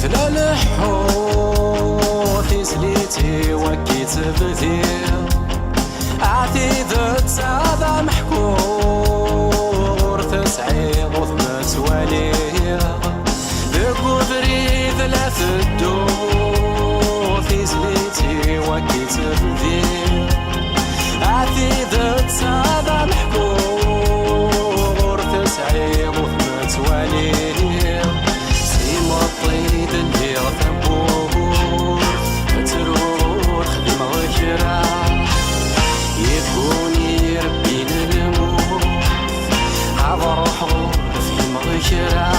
مثل الحوت سليتي وكيت بذير عتيد تساذا محكور تسعيض وثبت وليه ذكو بريد لا تدو في سليتي وكيت بذير عتيد تساذا محكور تسعيض وثبت وليه سيما الطيد اللي غثبور مترور خدم غيرا يكوني ربينا الموت هذا روحه في مغيرا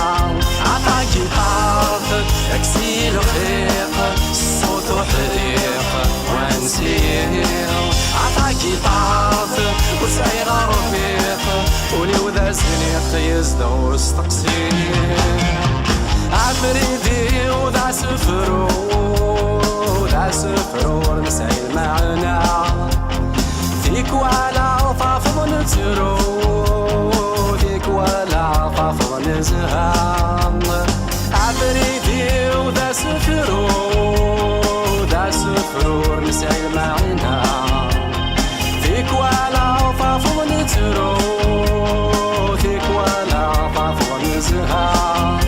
عطاكي طارق اكسي الخيق الصوت وحريق وانسيق عطاكي طارق وسعير رفيق ولي وذا سنيق يزدو استقسيق عفريدي وذا سفرور مسعي المعنى فيك ولا طافض نترو فيك ولا طافض نزهام عفريدي وذا سفرور مسعي المعنى فيك ولا طافض نترو فيك ولا طافض نزهام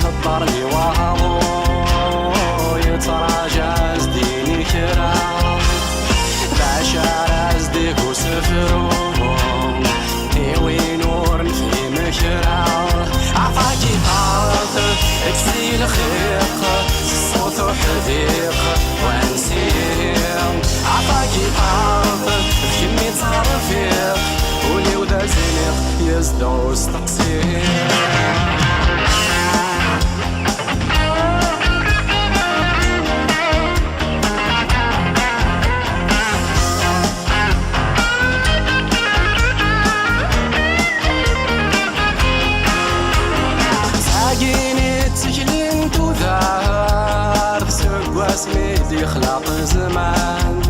الطرني وهضو يتراجع ازديني كرام بعشار ازديك وسفروهم ايوي نور في مكرام عطاكي طارق اكسي الخيق الصوت وحديق وانسيق عطاكي طارق بكمية صرفيق ولي وذا زنيق يزدو استقسيق سميدي خلاط زمان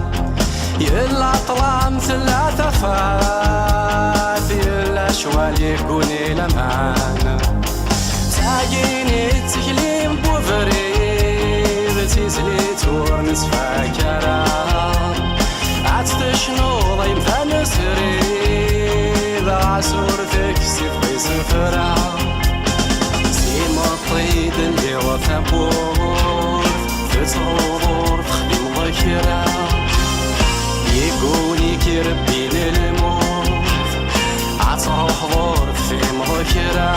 يلا طلع مثل ثفاث يلا شوال يكوني لمان تاقيني تكليم بوفريد تيزليت ورنسفا كرام عتشنو ضيم ثاني سريد عسور فيك سيف بيس فرام سيما الطيد اللي وثبور تصور تخدم ذكرى يكوني كربين الموت عطروح ضور في مذكرى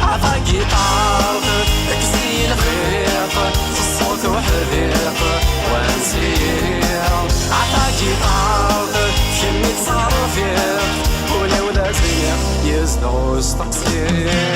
عطاكي طارق اكسي الخيط الصوت وحذيق وانسيق عطاكي طارق كمية صرفيق ولو ذا زيق يزدو استقسيق